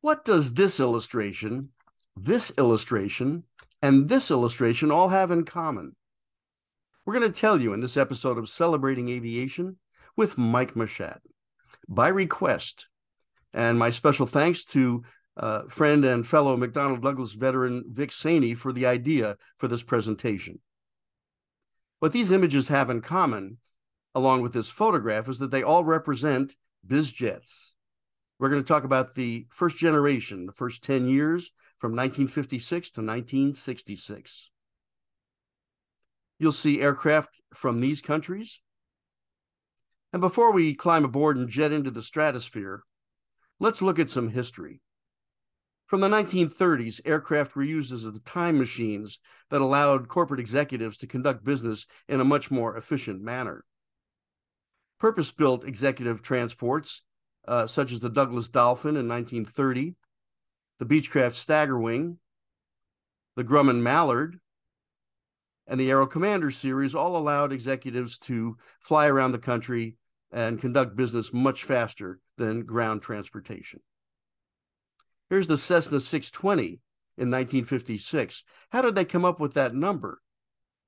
What does this illustration, and this illustration all have in common? We're going to tell you in this episode of Celebrating Aviation with Mike Mashat, by request. And my special thanks to friend and fellow McDonnell Douglas veteran Vic Saney for the idea for this presentation. What these images have in common, along with this photograph, is that they all represent BIZJETS. We're going to talk about the first generation, the first 10 years from 1956 to 1966. You'll see aircraft from these countries. And before we climb aboard and jet into the stratosphere, let's look at some history. From the 1930s, aircraft were used as the time machines that allowed corporate executives to conduct business in a much more efficient manner. Purpose-built executive transports, such as the Douglas Dolphin in 1930, the Beechcraft Staggerwing, the Grumman Mallard, and the Aero Commander series all allowed executives to fly around the country and conduct business much faster than ground transportation. Here's the Cessna 620 in 1956. How did they come up with that number?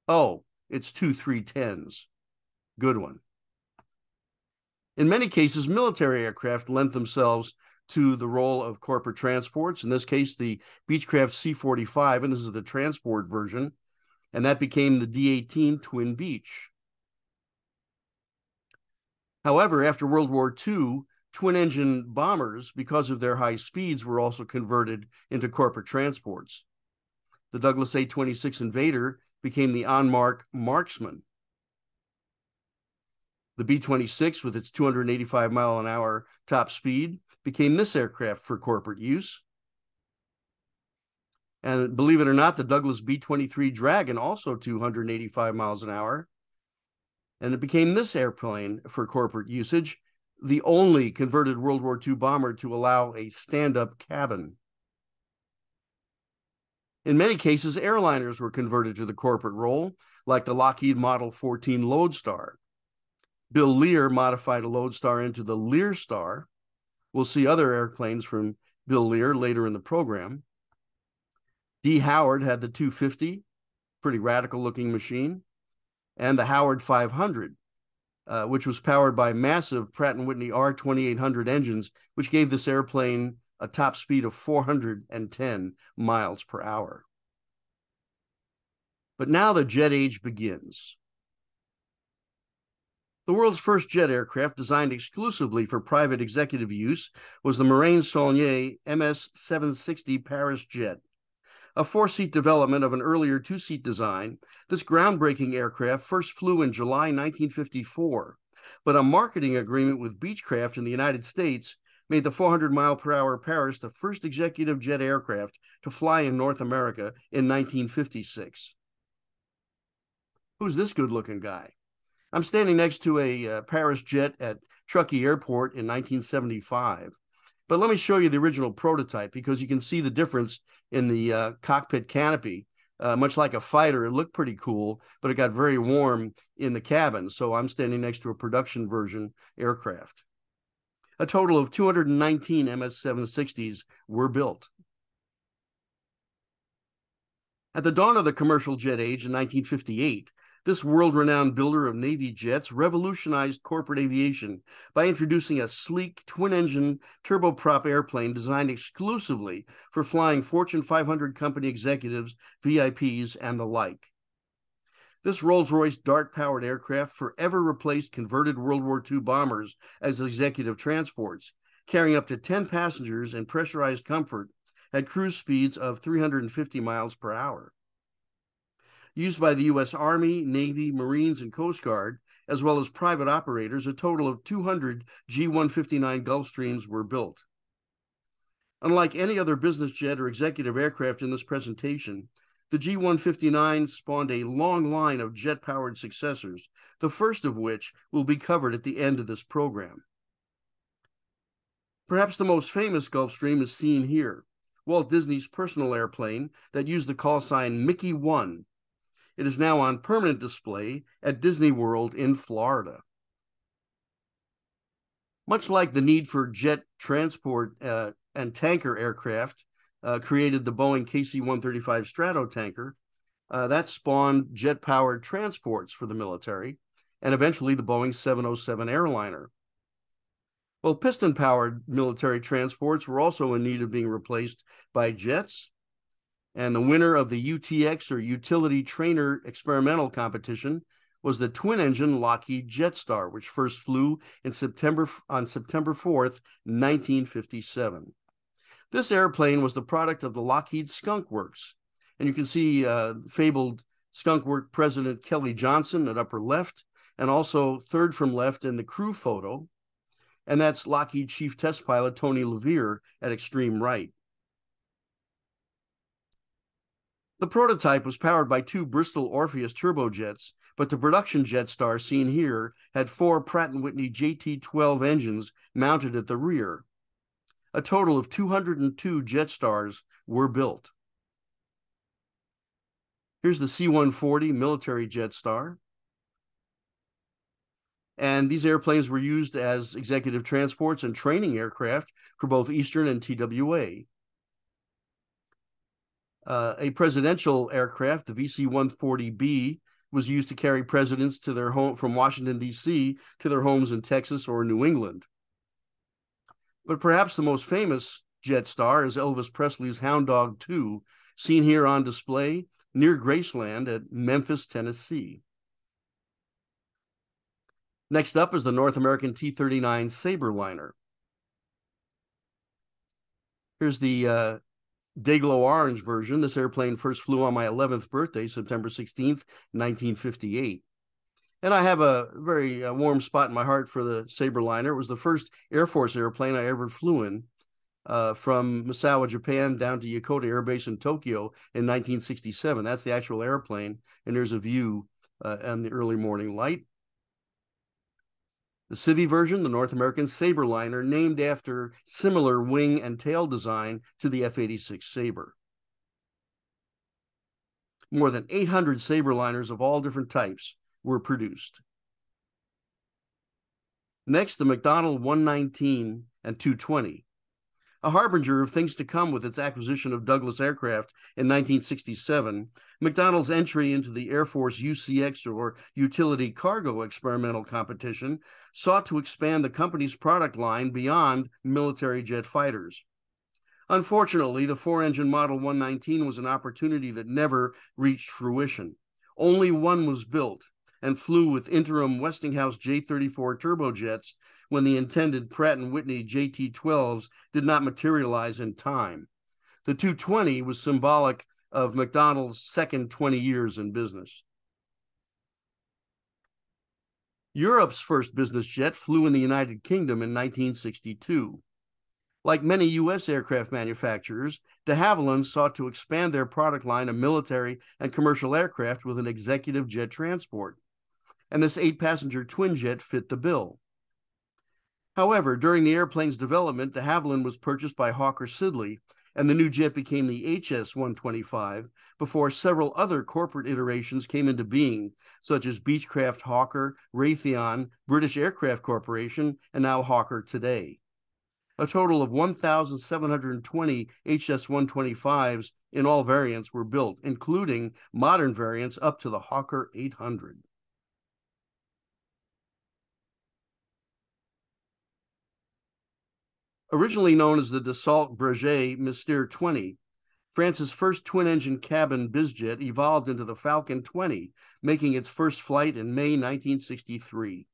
Oh, it's 2 310s. Good one. In many cases, military aircraft lent themselves to the role of corporate transports. In this case, the Beechcraft C-45, and this is the transport version, and that became the D-18 Twin Beech. However, after World War II, twin-engine bombers, because of their high speeds, were also converted into corporate transports. The Douglas A-26 Invader became the on-mark Marksman. The B-26, with its 285-mile-an-hour top speed, became this aircraft for corporate use. And believe it or not, the Douglas B-23 Dragon, also 285 miles an hour, and it became this airplane for corporate usage, the only converted World War II bomber to allow a stand-up cabin. In many cases, airliners were converted to the corporate role, like the Lockheed Model 14 Lodestar. Bill Lear modified a Lodestar into the Lear Star. We'll see other airplanes from Bill Lear later in the program. D. Howard had the 250, pretty radical-looking machine, and the Howard 500, which was powered by massive Pratt & Whitney R2800 engines, which gave this airplane a top speed of 410 miles per hour. But now the jet age begins. The world's first jet aircraft, designed exclusively for private executive use, was the Morane-Saulnier MS-760 Paris jet. A four-seat development of an earlier two-seat design, this groundbreaking aircraft first flew in July 1954, but a marketing agreement with Beechcraft in the United States made the 400-mile-per-hour Paris the first executive jet aircraft to fly in North America in 1956. Who's this good-looking guy? I'm standing next to a Paris jet at Truckee Airport in 1975. But let me show you the original prototype, because you can see the difference in the cockpit canopy. Much like a fighter, it looked pretty cool, but it got very warm in the cabin. So I'm standing next to a production version aircraft. A total of 219 MS-760s were built. At the dawn of the commercial jet age in 1958, this world-renowned builder of Navy jets revolutionized corporate aviation by introducing a sleek twin-engine turboprop airplane designed exclusively for flying Fortune 500 company executives, VIPs, and the like. This Rolls-Royce Dart-powered aircraft forever replaced converted World War II bombers as executive transports, carrying up to 10 passengers in pressurized comfort at cruise speeds of 350 miles per hour. Used by the U.S. Army, Navy, Marines, and Coast Guard, as well as private operators, a total of 200 G-159 Gulfstreams were built. Unlike any other business jet or executive aircraft in this presentation, the G-159 spawned a long line of jet-powered successors, the first of which will be covered at the end of this program. Perhaps the most famous Gulfstream is seen here, Walt Disney's personal airplane that used the call sign Mickey 1. It is now on permanent display at Disney World in Florida. Much like the need for jet transport and tanker aircraft created the Boeing KC-135 Stratotanker. That spawned jet-powered transports for the military, and eventually the Boeing 707 airliner. Well, piston-powered military transports were also in need of being replaced by jets, and the winner of the UTX, or Utility Trainer Experimental Competition, was the twin-engine Lockheed Jetstar, which first flew on September 4th, 1957. This airplane was the product of the Lockheed Skunk Works, and you can see fabled Skunk Works President Kelly Johnson at upper left, and also third from left in the crew photo, and that's Lockheed Chief Test Pilot Tony Levere at extreme right. The prototype was powered by 2 Bristol Orpheus turbojets, but the production Jetstar seen here had 4 Pratt & Whitney JT-12 engines mounted at the rear. A total of 202 Jetstars were built. Here's the C-140 military Jetstar. And these airplanes were used as executive transports and training aircraft for both Eastern and TWA. A presidential aircraft, the VC-140B, was used to carry presidents to their home from Washington, D.C. to their homes in Texas or New England. But perhaps the most famous Jetstar is Elvis Presley's Hound Dog II, seen here on display near Graceland at Memphis, Tennessee. Next up is the North American T-39 Sabreliner. Here's the Dayglow orange version. This airplane first flew on my 11th birthday, September 16th, 1958. And I have a very warm spot in my heart for the Sabreliner. It was the first Air Force airplane I ever flew in, from Misawa, Japan, down to Yokota Air Base in Tokyo in 1967. That's the actual airplane, and there's a view in the early morning light. The Civi version, the North American Sabreliner, named after similar wing and tail design to the F-86 Sabre. More than 800 Sabreliners of all different types were produced. Next, the McDonnell 119 and 220. A harbinger of things to come with its acquisition of Douglas Aircraft in 1967, McDonnell's entry into the Air Force UCX, or Utility Cargo Experimental Competition, sought to expand the company's product line beyond military jet fighters. Unfortunately, the 4-engine Model 119 was an opportunity that never reached fruition. Only one was built and flew with interim Westinghouse J-34 turbojets when the intended Pratt & Whitney JT-12s did not materialize in time. The 220 was symbolic of McDonnell's second 20 years in business. Europe's first business jet flew in the United Kingdom in 1962. Like many U.S. aircraft manufacturers, de Havilland sought to expand their product line of military and commercial aircraft with an executive jet transport, and this 8-passenger twin jet fit the bill. However, during the airplane's development, de Havilland was purchased by Hawker Siddeley, and the new jet became the HS-125 before several other corporate iterations came into being, such as Beechcraft Hawker, Raytheon, British Aircraft Corporation, and now Hawker today. A total of 1,720 HS-125s in all variants were built, including modern variants up to the Hawker 800. Originally known as the Dassault Breguet Mystère 20, France's first twin-engine cabin BIZJET evolved into the Falcon 20, making its first flight in May 1963.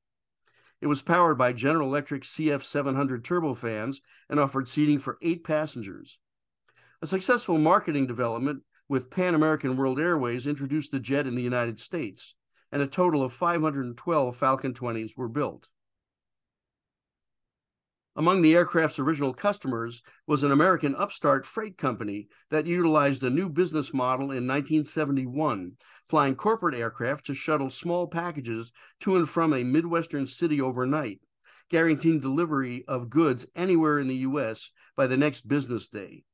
It was powered by General Electric CF700 turbofans and offered seating for 8 passengers. A successful marketing development with Pan American World Airways introduced the jet in the United States, and a total of 512 Falcon 20s were built. Among the aircraft's original customers was an American upstart freight company that utilized a new business model in 1971, flying corporate aircraft to shuttle small packages to and from a Midwestern city overnight, guaranteeing delivery of goods anywhere in the U.S. by the next business day.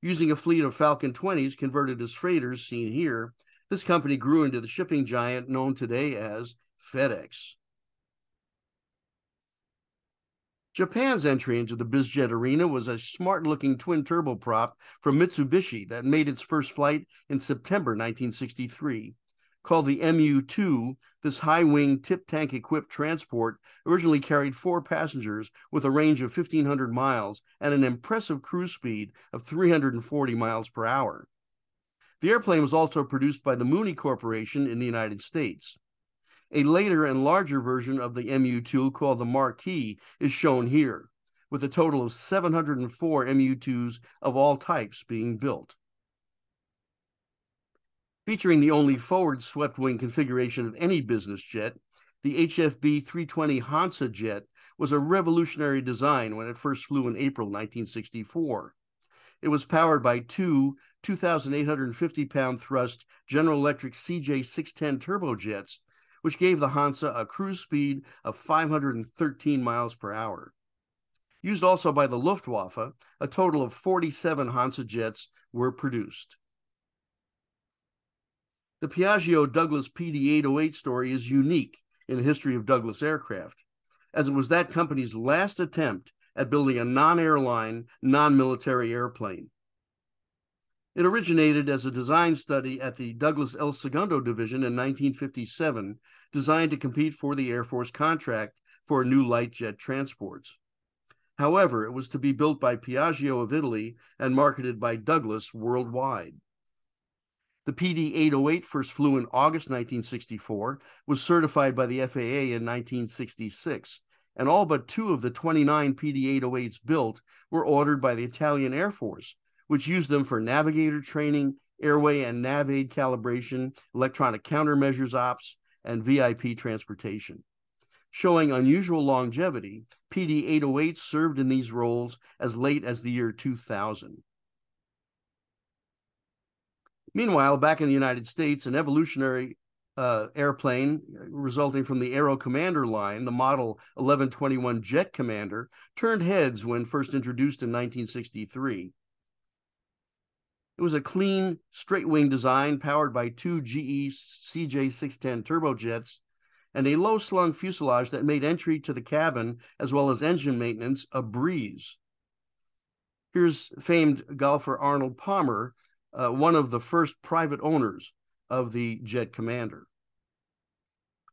Using a fleet of Falcon 20s converted as freighters, seen here, this company grew into the shipping giant known today as FedEx. Japan's entry into the bizjet arena was a smart-looking twin turboprop from Mitsubishi that made its first flight in September 1963. Called the MU-2, this high-wing tip-tank-equipped transport originally carried 4 passengers with a range of 1,500 miles and an impressive cruise speed of 340 miles per hour. The airplane was also produced by the Mooney Corporation in the United States. A later and larger version of the MU-2 called the Marquis is shown here, with a total of 704 MU-2s of all types being built. Featuring the only forward swept-wing configuration of any business jet, the HFB 320 Hansa jet was a revolutionary design when it first flew in April 1964. It was powered by two 2,850-pound thrust General Electric CJ610 turbojets, which gave the Hansa a cruise speed of 513 miles per hour. Used also by the Luftwaffe, a total of 47 Hansa jets were produced. The Piaggio Douglas PD-808 story is unique in the history of Douglas aircraft, as it was that company's last attempt at building a non-airline, non-military airplane. It originated as a design study at the Douglas El Segundo Division in 1957, designed to compete for the Air Force contract for new light jet transports. However, it was to be built by Piaggio of Italy and marketed by Douglas worldwide. The PD-808 first flew in August 1964, was certified by the FAA in 1966, and all but 2 of the 29 PD-808s built were ordered by the Italian Air Force, which used them for navigator training, airway and nav aid calibration, electronic countermeasures ops, and VIP transportation. Showing unusual longevity, PD-808 served in these roles as late as the year 2000. Meanwhile, back in the United States, an evolutionary airplane resulting from the Aero Commander line, the Model 1121 Jet Commander, turned heads when first introduced in 1963. It was a clean, straight-wing design powered by 2 GE CJ610 turbojets and a low-slung fuselage that made entry to the cabin as well as engine maintenance a breeze. Here's famed golfer Arnold Palmer, one of the first private owners of the Jet Commander.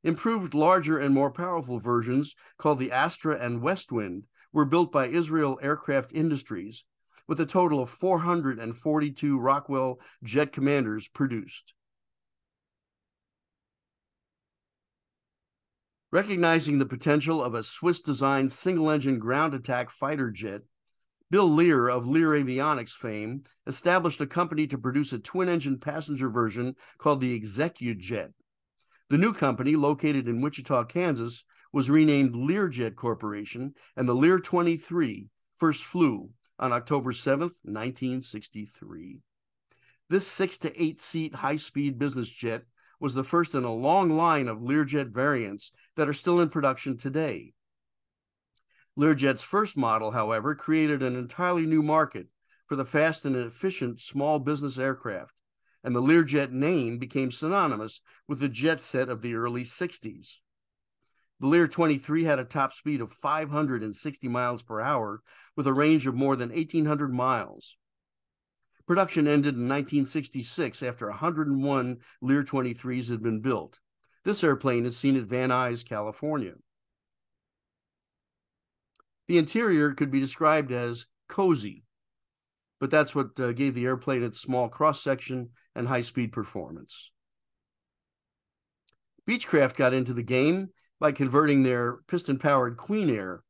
Improved, larger, and more powerful versions, called the Astra and Westwind, were built by Israel Aircraft Industries, with a total of 442 Rockwell Jet Commanders produced. Recognizing the potential of a Swiss-designed single-engine ground attack fighter jet, Bill Lear of Lear Avionics fame established a company to produce a twin-engine passenger version called the ExecuJet. The new company, located in Wichita, Kansas, was renamed Learjet Corporation, and the Lear 23 first flew on October 7th, 1963. This 6 to 8 seat high-speed business jet was the first in a long line of Learjet variants that are still in production today. Learjet's first model, however, created an entirely new market for the fast and efficient small business aircraft, and the Learjet name became synonymous with the jet set of the early 60s. The Lear 23 had a top speed of 560 miles per hour with a range of more than 1,800 miles. Production ended in 1966 after 101 Lear 23s had been built. This airplane is seen at Van Nuys, California. The interior could be described as cozy, but that's what gave the airplane its small cross-section and high-speed performance. Beechcraft got into the game by converting their piston-powered Queen Air.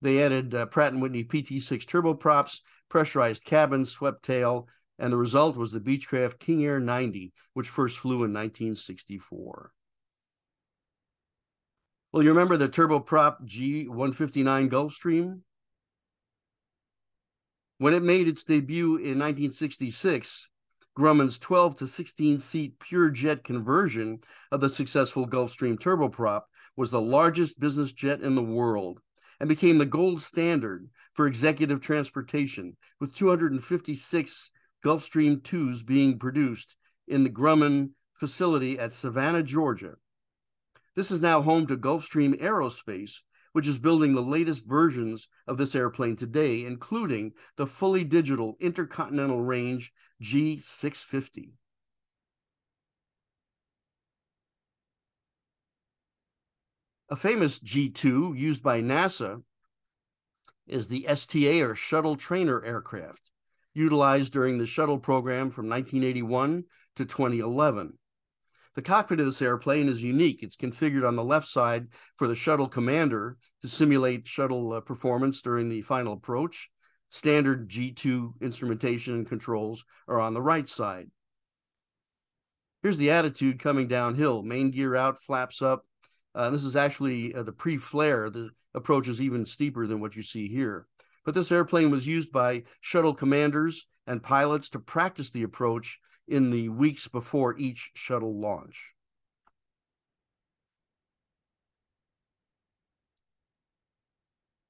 They added Pratt & Whitney PT6 turboprops, pressurized cabins, swept tail, and the result was the Beechcraft King Air 90, which first flew in 1964. Well, you remember the turboprop G159 Gulfstream? When it made its debut in 1966, Grumman's 12 to 16 seat pure jet conversion of the successful Gulfstream turboprop was the largest business jet in the world and became the gold standard for executive transportation, with 256 Gulfstream 2s being produced in the Grumman facility at Savannah, Georgia. This is now home to Gulfstream Aerospace, which is building the latest versions of this airplane today, including the fully digital intercontinental range G650. A famous G2 used by NASA is the STA, or Shuttle Trainer aircraft, utilized during the shuttle program from 1981 to 2011. The cockpit of this airplane is unique. It's configured on the left side for the shuttle commander to simulate shuttle performance during the final approach. Standard G2 instrumentation and controls are on the right side. Here's the attitude coming downhill. Main gear out, flaps up. This is actually the pre-flare. The approach is even steeper than what you see here. But this airplane was used by shuttle commanders and pilots to practice the approach in the weeks before each shuttle launch.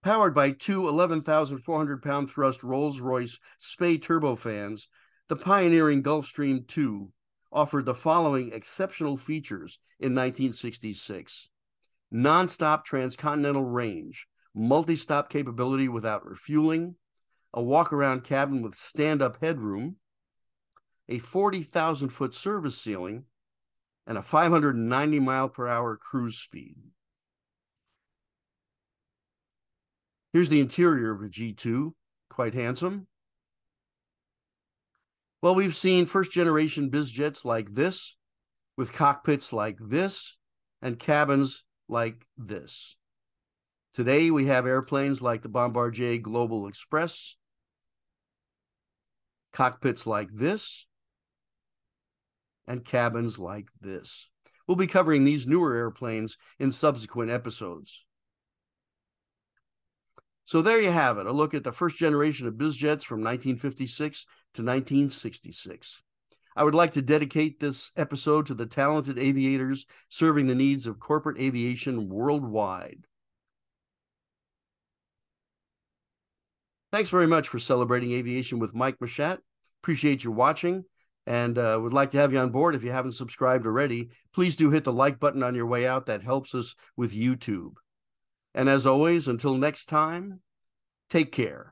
Powered by two 11,400-pound thrust Rolls-Royce Spey turbofans, the pioneering Gulfstream II offered the following exceptional features in 1966. Non-stop transcontinental range, multi-stop capability without refueling, a walk-around cabin with stand-up headroom, a 40,000-foot service ceiling, and a 590-mile-per-hour cruise speed. Here's the interior of a G2, quite handsome. Well, we've seen first-generation BizJets like this, with cockpits like this, and cabins like this. Today, we have airplanes like the Bombardier Global Express, cockpits like this, and cabins like this. We'll be covering these newer airplanes in subsequent episodes. So there you have it, a look at the first generation of BizJets from 1956 to 1966. I would like to dedicate this episode to the talented aviators serving the needs of corporate aviation worldwide. Thanks very much for celebrating aviation with Mike Machat. Appreciate you watching, and would like to have you on board. If you haven't subscribed already, please do hit the like button on your way out. That helps us with YouTube. And as always, until next time, take care.